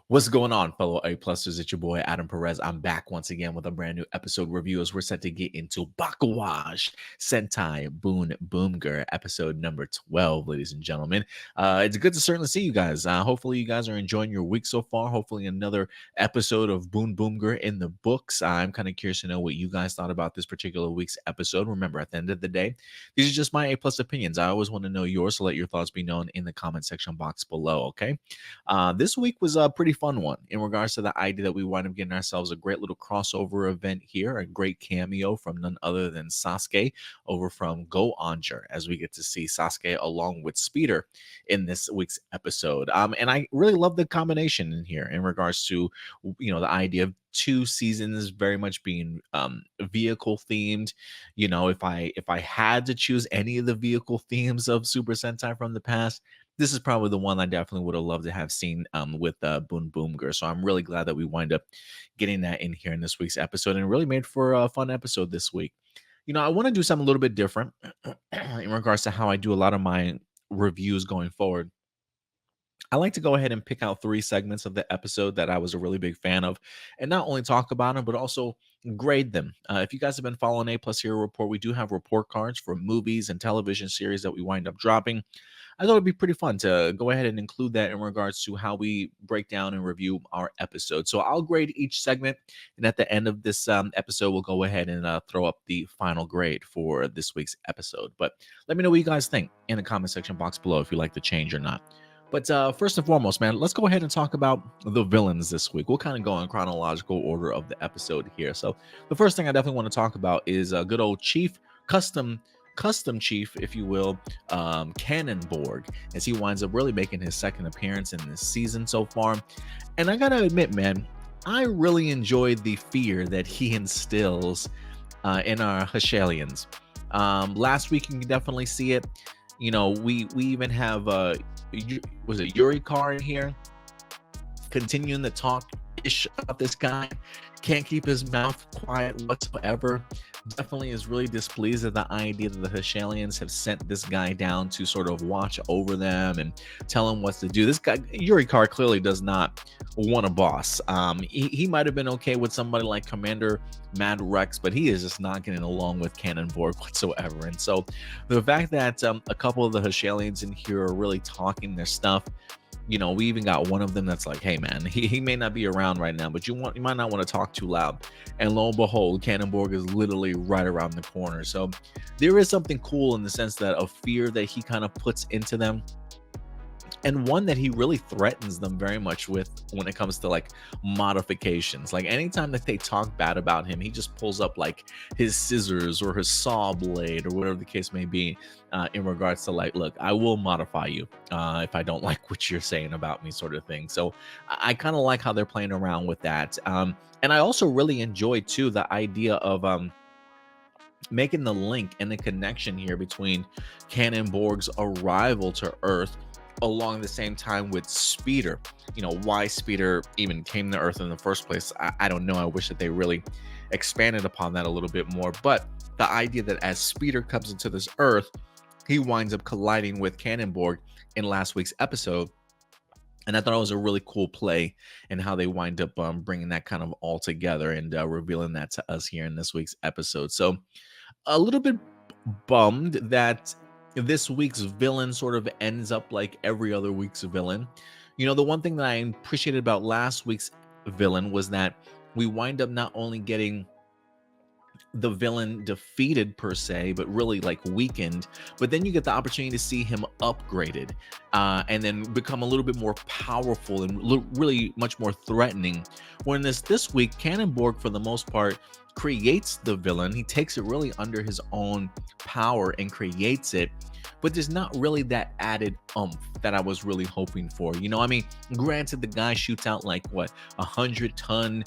What's going on, fellow A-Plusters? It's your boy Adam Perez. I'm back once again with a brand new episode review as we're set to get into Bakuage Sentai BoonBoomger, episode number 12, ladies and gentlemen. It's good to certainly see you guys. Hopefully, you guys are enjoying your week so far. Hopefully, another episode of BoonBoomger in the books. I'm kind of curious to know what you guys thought about this particular week's episode. Remember, at the end of the day, these are just my A-plus opinions. I always want to know yours, so let your thoughts be known in the comment section box below, okay? This week was a pretty fun one in regards to the idea that we wind up getting ourselves a great little crossover event here, a great cameo from none other than Sasuke over from Go-Onger, as we get to see Sasuke along with Speedor in this week's episode. And I really love the combination in here in regards to, the idea of two seasons very much being vehicle themed. If I had to choose any of the vehicle themes of Super Sentai from the past, this is probably the one I definitely would have loved to have seen with BoonBoomger. So I'm really glad that we wind up getting that in here in this week's episode, and it really made for a fun episode this week. I want to do something a little bit different in regards to how I do a lot of my reviews going forward. I like to go ahead and pick out 3 segments of the episode that I was a really big fan of, and not only talk about them, but also grade them. If you guys have been following A Plus Hero Report, we do have report cards for movies and television series that we wind up dropping. I thought it'd be pretty fun to go ahead and include that in regards to how we break down and review our episode. So I'll grade each segment, and at the end of this episode, we'll go ahead and throw up the final grade for this week's episode. But let me know what you guys think in the comment section box below if you like the change or not. But first and foremost, man, let's go ahead and talk about the villains this week. We'll kind of go in chronological order of the episode here. So the first thing I definitely want to talk about is a good old Chief, custom chief, if you will, Cannonborg, as he winds up really making his second appearance in this season so far. And I gotta admit, man, I really enjoyed the fear that he instills in our Hashalians. Last week, you can definitely see it. We even have was it Yuri Carr in here continuing to talk ish about this guy. Can't keep his mouth quiet whatsoever. Definitely is really displeased at the idea that the Hashalians have sent this guy down to sort of watch over them and tell him what to do. This guy, Yuri Carr, clearly does not want a boss. He might have been okay with somebody like Commander Mad Rex, but he is just not getting along with Cannonborg whatsoever. And so the fact that a couple of the Hashalians in here are really talking their stuff, we even got one of them that's like, hey man, he may not be around right now, but you might not want to talk too loud. And lo and behold, Cannonborg is literally right around the corner. So there is something cool in the sense that of fear that he kind of puts into them, and one that he really threatens them very much with when it comes to like modifications. Like anytime that they talk bad about him, he just pulls up like his scissors or his saw blade or whatever the case may be, in regards to like, look, I will modify you if I don't like what you're saying about me, sort of thing. So I kind of like how they're playing around with that. And I also really enjoyed too the idea of making the link and the connection here between Cannonborg's arrival to Earth along the same time with Speedor. Why Speedor even came to Earth in the first place, I don't know. I wish that they really expanded upon that a little bit more. But the idea that as Speedor comes into this Earth, he winds up colliding with Cannonborg in last week's episode. And I thought it was a really cool play and how they wind up bringing that kind of all together and revealing that to us here in this week's episode. So a little bit bummed that this week's villain sort of ends up like every other week's villain. The one thing that I appreciated about last week's villain was that we wind up not only getting the villain defeated per se, but really like weakened, but then you get the opportunity to see him upgraded and then become a little bit more powerful and really much more threatening. When this week, Cannonborg for the most part creates the villain. He takes it really under his own power and creates it, but there's not really that added oomph that I was really hoping for. Granted, the guy shoots out like what 100-ton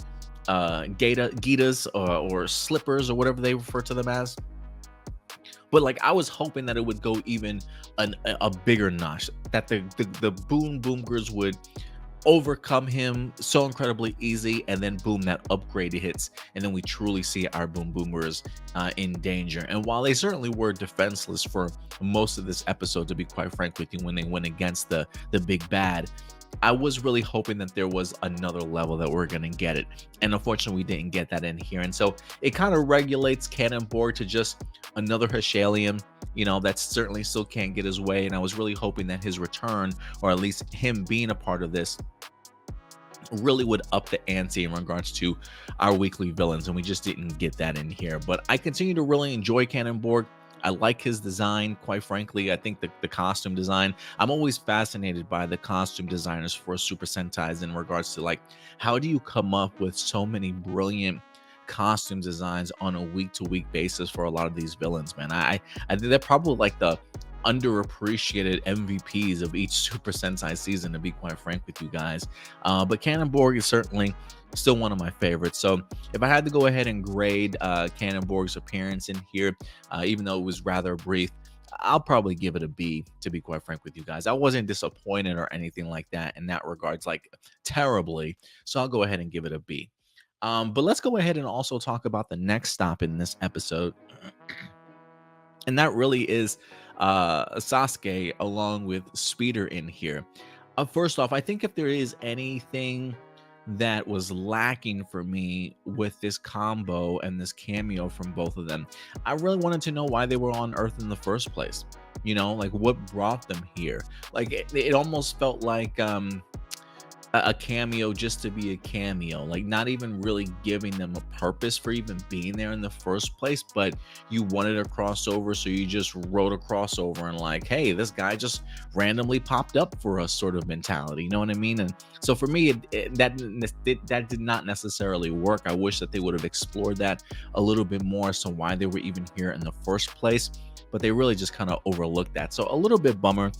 Gitas or slippers or whatever they refer to them as, but like I was hoping that it would go even a bigger notch, that the BoonBoomgers would overcome him so incredibly easy, and then boom, that upgrade hits, and then we truly see our Boomers in danger. And while they certainly were defenseless for most of this episode, to be quite frank with you, when they went against the big bad, I was really hoping that there was another level that we're gonna get it, and unfortunately we didn't get that in here. And so it kind of regulates Cannonborg to just another Hishalian, that certainly still can't get his way. And I was really hoping that his return, or at least him being a part of this, really would up the ante in regards to our weekly villains, and we just didn't get that in here. But I continue to really enjoy Cannonborg. I like his design, quite frankly. I think the costume design, I'm always fascinated by the costume designers for Super Sentais in regards to, like, how do you come up with so many brilliant costume designs on a week-to-week basis for a lot of these villains, man. I think they're probably like the underappreciated MVPs of each Super Sentai season, to be quite frank with you guys. But Cannonborg is certainly still one of my favorites. So if I had to go ahead and grade Cannonborg's appearance in here, even though it was rather brief, I'll probably give it a B, to be quite frank with you guys. I wasn't disappointed or anything like that in that regards, like terribly. So I'll go ahead and give it a B. But let's go ahead and also talk about the next stop in this episode. And that really is Sasuke along with Speedor in here. First off, I think if there is anything that was lacking for me with this combo and this cameo from both of them, I really wanted to know why they were on Earth in the first place. Like what brought them here. Like it almost felt like a cameo just to be a cameo, like not even really giving them a purpose for even being there in the first place. But you wanted a crossover, so you just wrote a crossover and like, hey, this guy just randomly popped up for us sort of mentality, you know what I mean? And so for me, that did not necessarily work. I wish that they would have explored that a little bit more, so why they were even here in the first place. But they really just kind of overlooked that, so a little bit bummer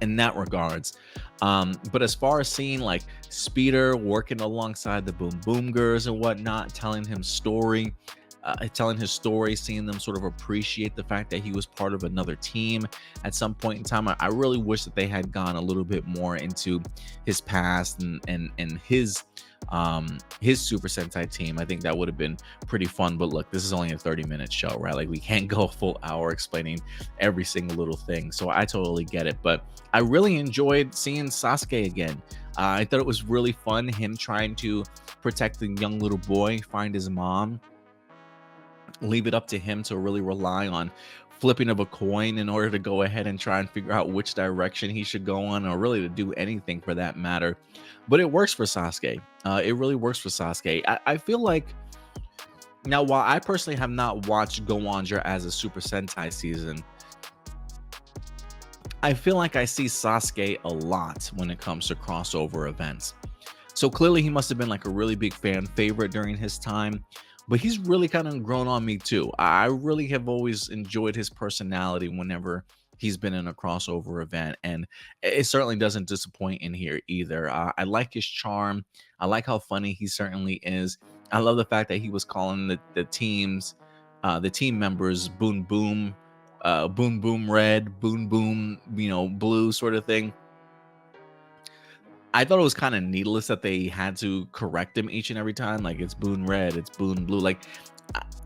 in that regards. But as far as seeing like Speedor working alongside the BoonBoomgers and whatnot, telling his story, seeing them sort of appreciate the fact that he was part of another team at some point in time, I really wish that they had gone a little bit more into his past and his Super Sentai team. I think that would have been pretty fun. But look, this is only a 30-minute show, right? Like we can't go a full hour explaining every single little thing, so I totally get it. But I really enjoyed seeing Sasuke again. I thought it was really fun, him trying to protect the young little boy, find his mom, leave it up to him to really rely on flipping of a coin in order to go ahead and try and figure out which direction he should go on, or really to do anything for that matter. But it works for Sasuke. It really works for Sasuke. I feel like, now while I personally have not watched Go-Onger as a Super Sentai season, I feel like I see Sasuke a lot when it comes to crossover events. So clearly he must have been like a really big fan favorite during his time. But he's really kind of grown on me too. I really have always enjoyed his personality whenever he's been in a crossover event, and it certainly doesn't disappoint in here either. I like his charm. I like how funny he certainly is. I love the fact that he was calling the team members Boon Boom, Boon Boom Red, Boon Boom, blue sort of thing. I thought it was kind of needless that they had to correct him each and every time. Like, it's Boon Red, it's Boon Blue. Like,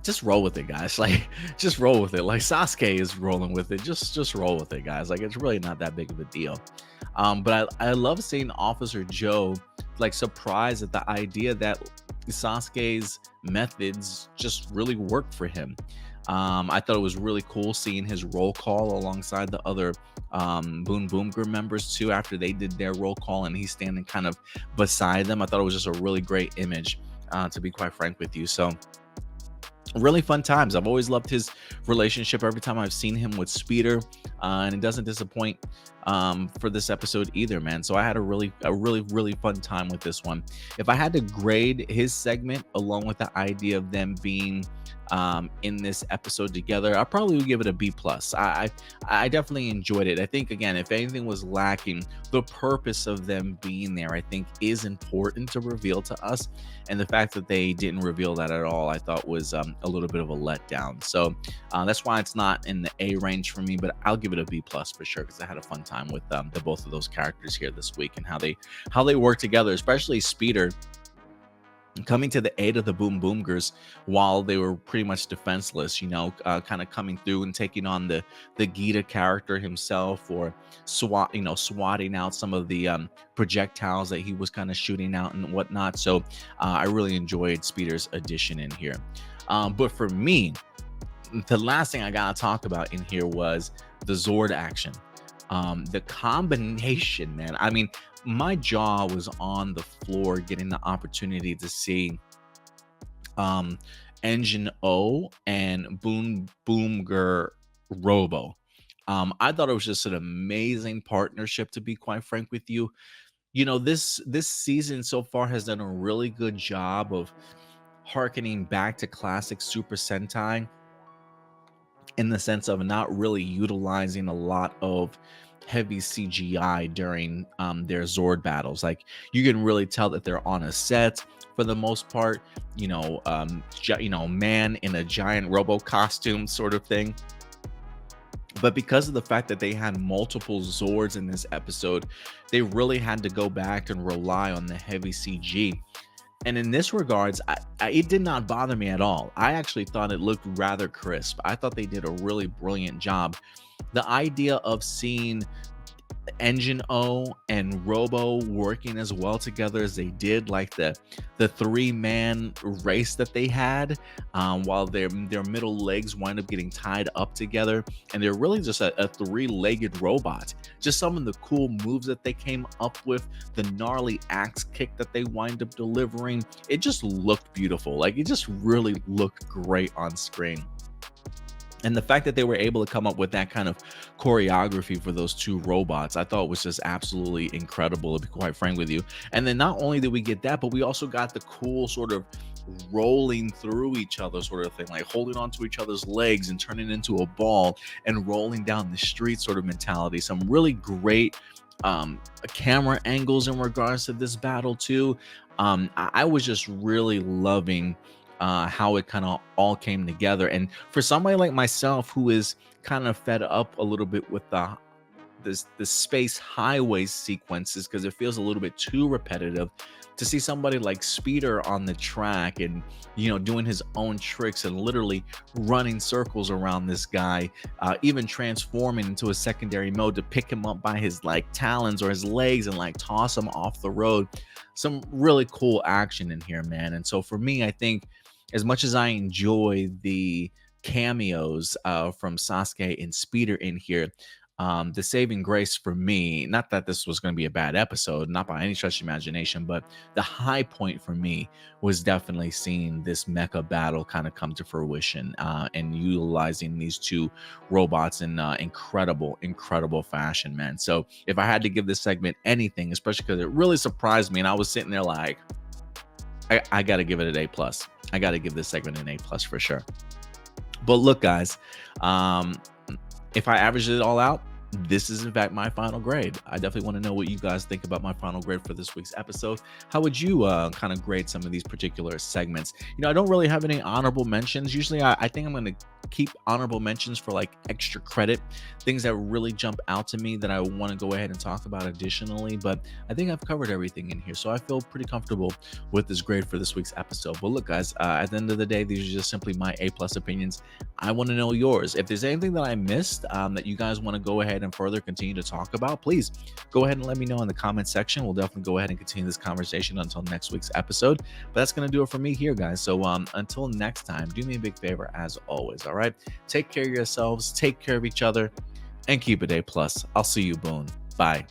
just roll with it, guys. Like, just roll with it. Like, Sasuke is rolling with it. Just roll with it, guys. Like, it's really not that big of a deal. But I love seeing Officer Joe, like, surprised at the idea that Sasuke's methods just really worked for him. I thought it was really cool seeing his roll call alongside the other BoonBoomger members too, after they did their roll call and he's standing kind of beside them. I thought it was just a really great image, to be quite frank with you. So really fun times. I've always loved his relationship every time I've seen him with Speedor, and it doesn't disappoint for this episode either, man. So I had a really fun time with this one. If I had to grade his segment along with the idea of them being in this episode together, I probably would give it a B+. I definitely enjoyed it. I think, again, if anything was lacking, the purpose of them being there, I think, is important to reveal to us, and the fact that they didn't reveal that at all, I thought was a little bit of a letdown. So that's why it's not in the A range for me, but I'll give it a B+ for sure, because I had a fun time time with the both of those characters here this week, and how they work together, especially Speeder coming to the aid of the Boomboomgers while they were pretty much defenseless, kind of coming through and taking on the Gita character himself, or swatting out some of the projectiles that he was kind of shooting out and whatnot. So I really enjoyed Speeder's addition in here. But for me, the last thing I gotta talk about in here was the Zord action. The combination, man. I mean, my jaw was on the floor getting the opportunity to see Engine O and BoonBoomger Robo. I thought it was just an amazing partnership, to be quite frank with you. This season so far has done a really good job of harkening back to classic Super Sentai, in the sense of not really utilizing a lot of heavy CGI during their Zord battles. Like, you can really tell that they're on a set for the most part, man in a giant robo costume sort of thing. But because of the fact that they had multiple Zords in this episode, they really had to go back and rely on the heavy CG. And in this regards, it did not bother me at all. I actually thought it looked rather crisp. I thought they did a really brilliant job. The idea of seeing Engine O and Robo working as well together as they did, like the three-man race that they had, while their middle legs wind up getting tied up together, and they're really just a three-legged robot. Just some of the cool moves that they came up with, the gnarly axe kick that they wind up delivering, it just looked beautiful. Like, it just really looked great on screen. And the fact that they were able to come up with that kind of choreography for those two robots, I thought was just absolutely incredible, to be quite frank with you. And then not only did we get that, but we also got the cool sort of rolling through each other sort of thing, like holding onto each other's legs and turning into a ball and rolling down the street sort of mentality. Some really great camera angles in regards to this battle too. I was just really loving how it kind of all came together. And for somebody like myself, who is kind of fed up a little bit with the space highway sequences, because it feels a little bit too repetitive, to see somebody like Speeder on the track and doing his own tricks and literally running circles around this guy, even transforming into a secondary mode to pick him up by his talons or his legs and toss him off the road. Some really cool action in here, man. And so for me, I think, as much as I enjoy the cameos from Sosuke and Speedor in here, the saving grace for me, not that this was going to be a bad episode, not by any stretch of imagination, but the high point for me was definitely seeing this mecha battle kind of come to fruition, and utilizing these two robots in incredible fashion, man. So if I had to give this segment anything, especially because it really surprised me, and I was sitting there like, I got to give it an A+. I got to give this segment an A+ for sure. But look, guys, if I average it all out, this is in fact my final grade. I definitely want to know what you guys think about my final grade for this week's episode. How would you kind of grade some of these particular segments? I don't really have any honorable mentions. Usually I think I'm going to keep honorable mentions for extra credit, things that really jump out to me that I want to go ahead and talk about additionally. But I think I've covered everything in here, so I feel pretty comfortable with this grade for this week's episode. But look, guys, at the end of the day, these are just simply my A+ opinions. I want to know yours. If there's anything that I missed that you guys want to go ahead and further continue to talk about, please go ahead and let me know in the comment section. We'll definitely go ahead and continue this conversation until next week's episode. But that's going to do it for me here, guys. So until next time, do me a big favor as always. All right, take care of yourselves, take care of each other, and keep it A+. I'll see you, Boon. Bye.